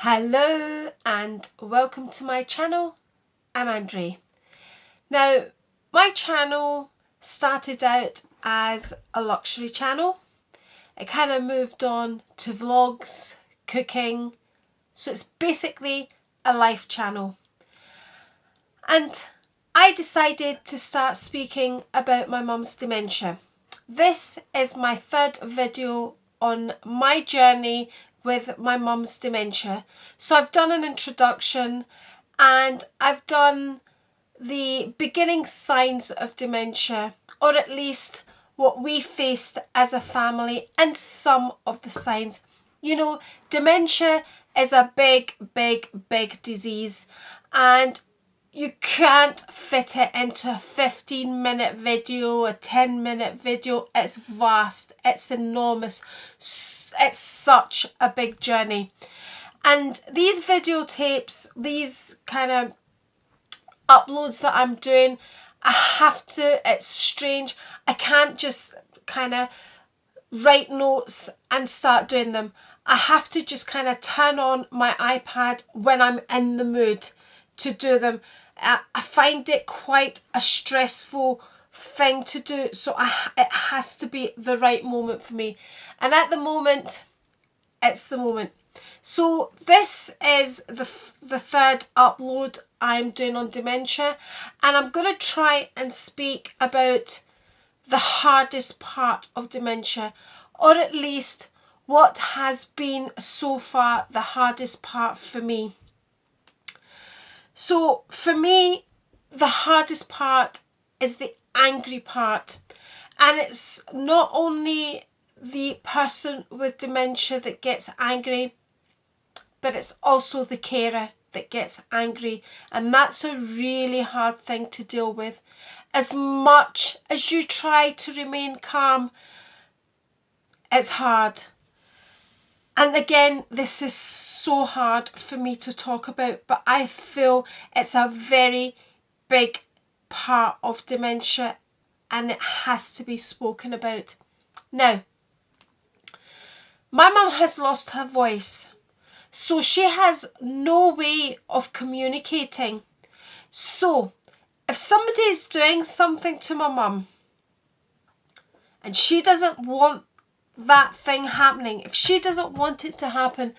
Hello and welcome to my channel. I'm Andre. Now, my channel started out as a luxury channel. It kind of moved on to vlogs, cooking, so it's basically a life channel. And I decided to start speaking about my mum's dementia. This is my third video on my journey with my mum's dementia. So I've done an introduction and I've done the beginning signs of dementia, or at least what we faced as a family and some of the signs. You know, dementia is a big disease, and you can't fit it into a 15-minute video, a 10-minute video. It's vast, it's enormous, it's such a big journey. And these videotapes, these kind of uploads that I'm doing, I have to, it's strange, I can't just kind of write notes and start doing them. I have to just kind of turn on my iPad when I'm in the mood to do them. I find it quite a stressful thing to do, so it has to be the right moment for me. And at the moment, it's the moment. So this is the third upload I'm doing on dementia, and I'm going to try and speak about the hardest part of dementia, or at least what has been so far the hardest part for me. So for me, the hardest part is the angry part. And it's not only the person with dementia that gets angry, but it's also the carer that gets angry. And that's a really hard thing to deal with. As much as you try to remain calm, it's hard. And again, this is so hard for me to talk about, but I feel it's a very big part of dementia and it has to be spoken about. Now, my mum has lost her voice, so she has no way of communicating. So, if somebody is doing something to my mum and she doesn't want that thing happening, if she doesn't want it to happen,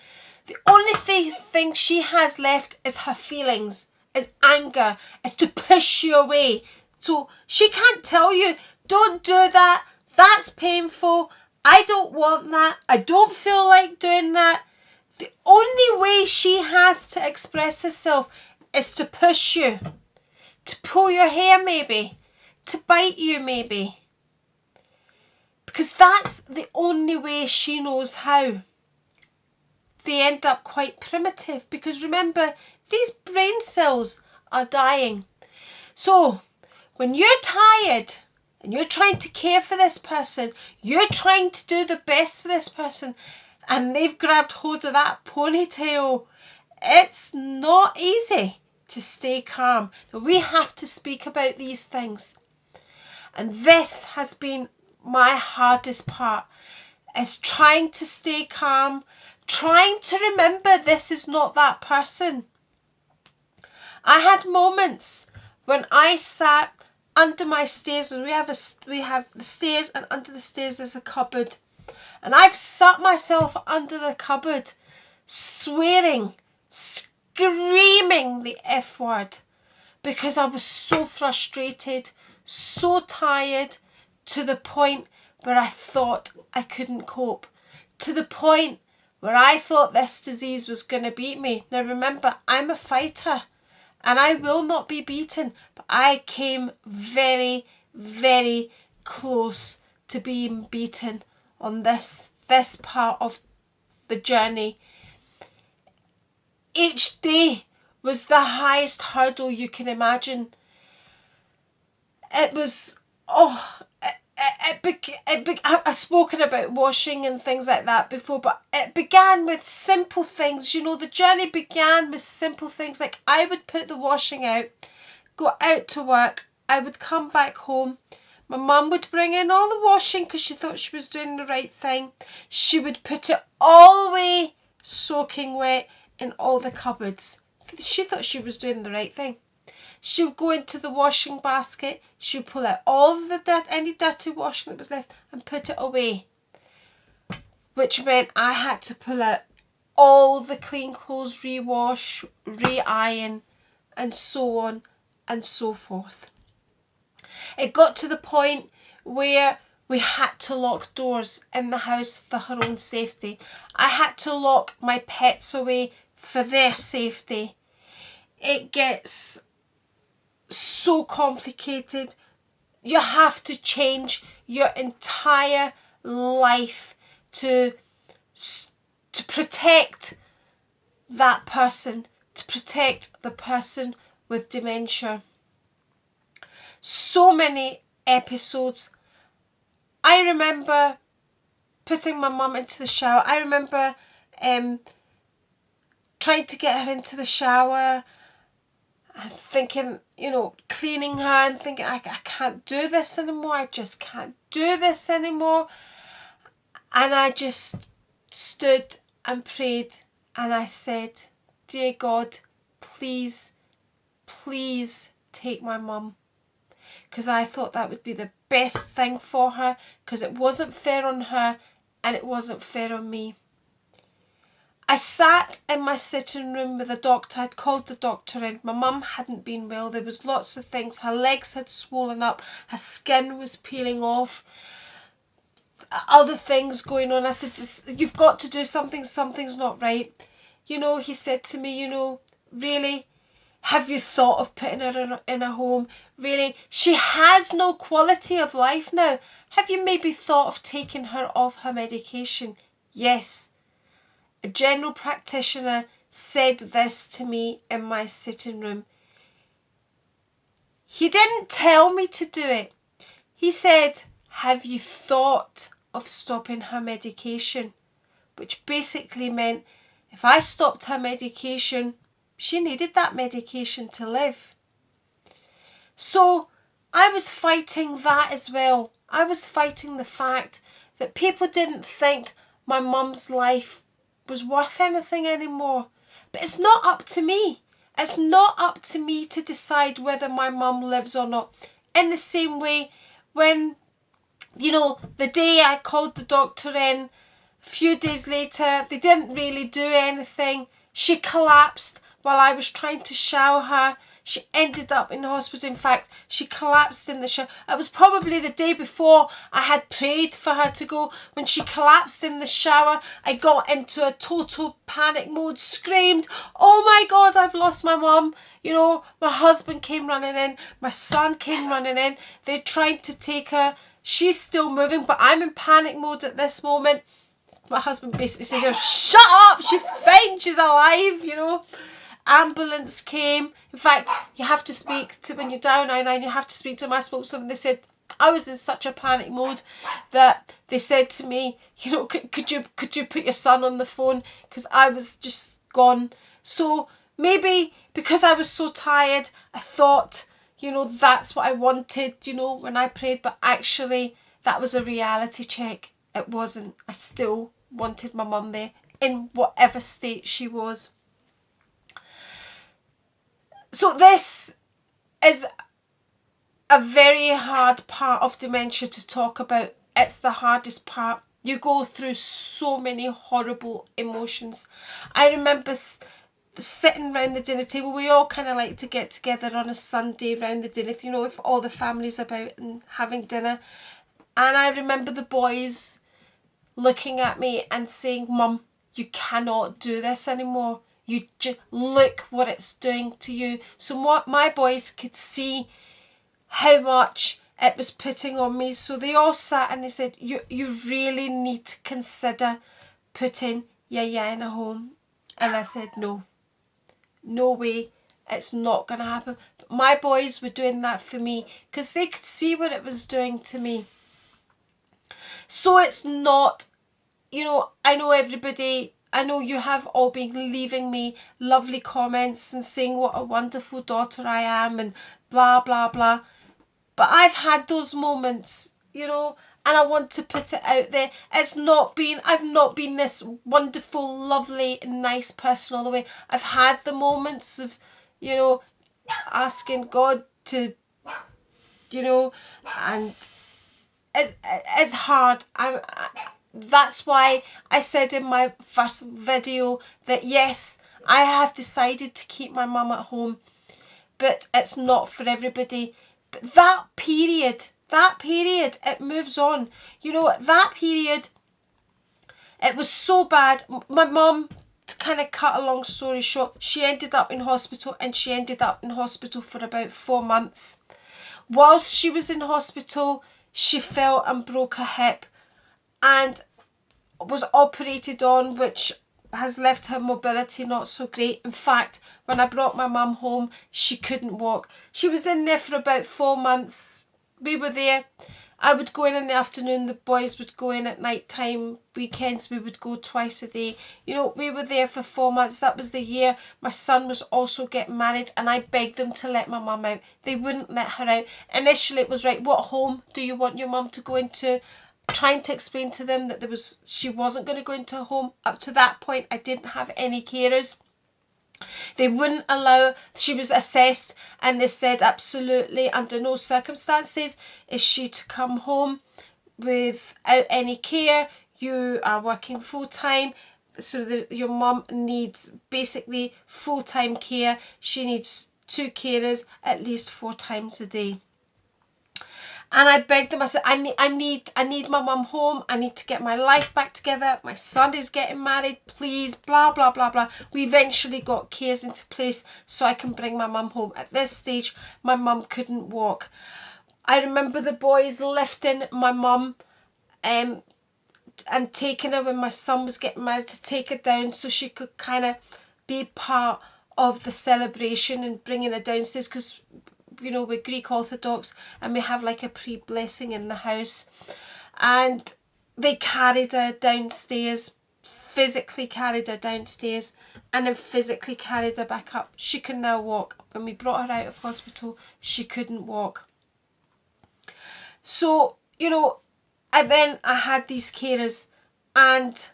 the only thing she has left is her feelings, is anger, is to push you away. So she can't tell you, don't do that, that's painful, I don't want that, I don't feel like doing that. The only way she has to express herself is to push you, to pull your hair maybe, to bite you maybe. Because that's the only way she knows how. They end up quite primitive because remember, these brain cells are dying. So when you're tired and you're trying to care for this person, you're trying to do the best for this person, and they've grabbed hold of that ponytail, it's not easy to stay calm. We have to speak about these things. And this has been my hardest part, is trying to stay calm, trying to remember this is not that person. I had moments when I sat under my stairs, and we have the stairs, and under the stairs there's a cupboard, and I've sat myself under the cupboard swearing, screaming the F word, because I was so frustrated, so tired, to the point where I thought I couldn't cope, to the point where I thought this disease was going to beat me. Now remember, I'm a fighter and I will not be beaten, but I came very close to being beaten on this part of the journey. Each day was the highest hurdle you can imagine. It was, I've spoken about washing and things like that before, but it began with simple things. You know, the journey began with simple things like I would put the washing out, go out to work, I would come back home, my mum would bring in all the washing because she thought she was doing the right thing. She would put it all away soaking wet in all the cupboards. She thought she was doing the right thing. She would go into the washing basket, she would pull out all the dirt, any dirty washing that was left, and put it away. Which meant I had to pull out all the clean clothes, rewash, re-iron, and so on and so forth. It got to the point where we had to lock doors in the house for her own safety. I had to lock my pets away for their safety. It gets so complicated. You have to change your entire life to protect that person, to protect the person with dementia. So many episodes. I remember putting my mum into the shower. I remember trying to get her into the shower and thinking, cleaning her and thinking, I can't do this anymore. I just can't do this anymore. And I just stood and prayed and I said, dear God, please, please take my mum. Because I thought that would be the best thing for her, because it wasn't fair on her and it wasn't fair on me. I sat in my sitting room with the doctor. I'd called the doctor in. My mum hadn't been well. There was lots of things. Her legs had swollen up. Her skin was peeling off. Other things going on. I said, you've got to do something. Something's not right. He said to me, really, have you thought of putting her in a home? Really, she has no quality of life now. Have you maybe thought of taking her off her medication? Yes. A general practitioner said this to me in my sitting room. He didn't tell me to do it. He said, have you thought of stopping her medication? Which basically meant if I stopped her medication, she needed that medication to live. So I was fighting that as well. I was fighting the fact that people didn't think my mum's life was worth anything anymore. But it's not up to me. It's not up to me to decide whether my mum lives or not. In the same way, when, the day I called the doctor in, a few days later, they didn't really do anything. She collapsed while I was trying to shower her. She ended up in the hospital. In fact, she collapsed in the shower. It was probably the day before I had prayed for her to go. When she collapsed in the shower, I got into a total panic mode, screamed, oh my God, I've lost my mum. My husband came running in. My son came running in. They tried to take her. She's still moving, but I'm in panic mode at this moment. My husband basically said, shut up, she's fine, she's alive, Ambulance came. In fact, you have to speak to, when you're down 99, you have to speak to them. I spoke to them. They said, I was in such a panic mode that they said to me, could you put your son on the phone? Because I was just gone. So maybe because I was so tired, I thought, that's what I wanted, when I prayed. But actually, that was a reality check. It wasn't. I still wanted my mum there in whatever state she was. So this is a very hard part of dementia to talk about. It's the hardest part. You go through so many horrible emotions. I remember sitting around the dinner table. We all kind of like to get together on a Sunday around the dinner, if all the family's about and having dinner. And I remember the boys looking at me and saying, Mum, you cannot do this anymore. You just look what it's doing to you. So my boys could see how much it was putting on me. So they all sat and they said, you really need to consider putting Yaya in a home. And I said, no way, it's not going to happen. But my boys were doing that for me because they could see what it was doing to me. So it's not, I know everybody, I know you have all been leaving me lovely comments and saying what a wonderful daughter I am and blah, blah, blah. But I've had those moments, and I want to put it out there. I've not been this wonderful, lovely, nice person all the way. I've had the moments of, you know, asking God to, you know, and it's hard. That's why I said in my first video that yes, I have decided to keep my mum at home, but it's not for everybody. But that period, it moves on. You know, that period, it was so bad. My mum, to kind of cut a long story short, she ended up in hospital, and she ended up in hospital for about 4 months. Whilst she was in hospital, she fell and broke her hip and was operated on, which has left her mobility not so great. In fact, when I brought my mum home, she couldn't walk. She was in there for about 4 months. We were there. I would go in the afternoon, the boys would go in at night time, weekends we would go twice a day. You know, we were there for 4 months. That was the year my son was also getting married, and I begged them to let my mum out. They wouldn't let her out. Initially it was, right, what home do you want your mum to go into? Trying to explain to them that she wasn't going to go into a home. Up to that point, I didn't have any carers. They wouldn't allow. She was assessed, and they said absolutely under no circumstances is she to come home without any care. You are working full time, so that your mum needs basically full-time care. She needs 2 carers at least 4 times a day. And I begged them. I said, I need my mum home. I need to get my life back together. My son is getting married. Please, blah, blah, blah, blah. We eventually got cares into place so I can bring my mum home. At this stage, my mum couldn't walk. I remember the boys lifting my mum and taking her when my son was getting married, to take her down so she could kind of be part of the celebration and bringing her downstairs, because you know, we're Greek Orthodox and we have like a pre-blessing in the house. And they carried her downstairs, physically carried her downstairs, and then physically carried her back up. She can now walk. When we brought her out of hospital, she couldn't walk. So, you know, I had these carers, and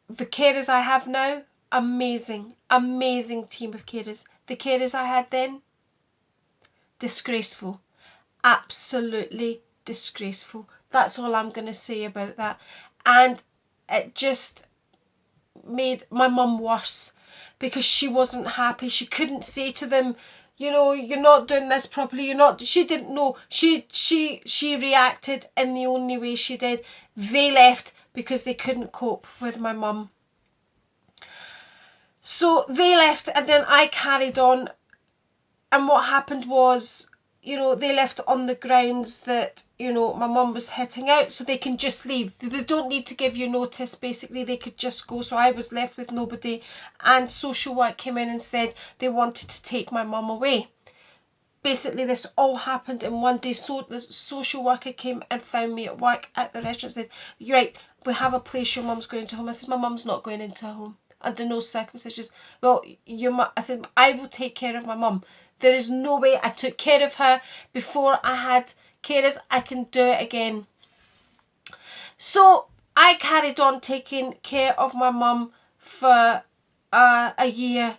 the carers I have now, amazing team of carers. The carers I had then, disgraceful. Absolutely disgraceful. That's all I'm going to say about that. And it just made my mum worse, because she wasn't happy. She couldn't say to them, you know, you're not doing this properly. She didn't know. She reacted in the only way she did. They left because they couldn't cope with my mum. So they left, and then I carried on. And what happened was, you know, they left on the grounds that, you know, my mum was heading out, so they can just leave. They don't need to give you notice, basically. They could just go. So I was left with nobody. And social work came in and said they wanted to take my mum away. Basically, this all happened in one day. So the social worker came and found me at work at the restaurant and said, "You're right, we have a place, your mum's going into a home." I said, "My mum's not going into a home. Under no circumstances." "Well, I said, "I will take care of my mum. There is no way. I took care of her before I had carers. I can do it again." So I carried on taking care of my mum for a year,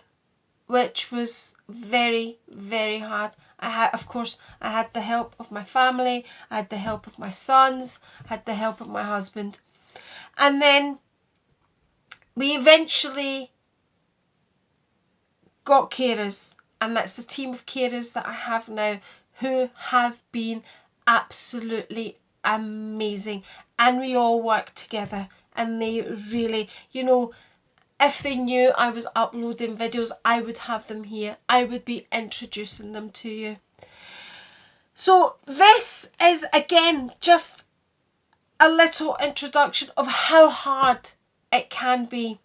which was very, very hard. I had the help of my family. I had the help of my sons. I had the help of my husband. And then we eventually got carers, and that's the team of carers that I have now, who have been absolutely amazing. And we all work together, and they really, you know, if they knew I was uploading videos, I would have them here. I would be introducing them to you. So this is, again, just a little introduction of how hard it can be.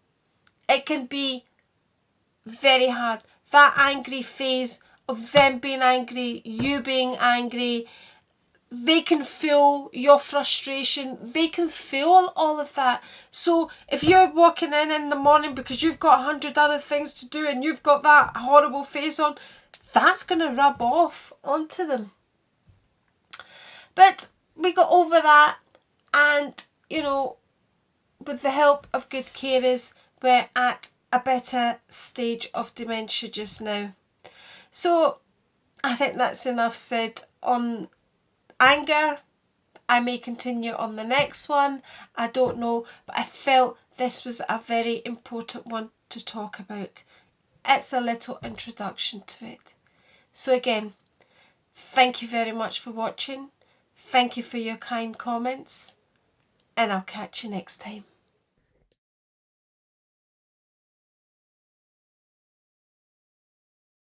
It can be very hard. That angry phase of them being angry, you being angry, they can feel your frustration. They can feel all of that. So if you're walking in the morning because you've got 100 other things to do and you've got that horrible face on, that's going to rub off onto them. But we got over that, and you know, with the help of good carers, we're at a better stage of dementia just now. So I think that's enough said on anger. I may continue on the next one, I don't know, but I felt this was a very important one to talk about. It's a little introduction to it. So again, thank you very much for watching. Thank you for your kind comments, and I'll catch you next time.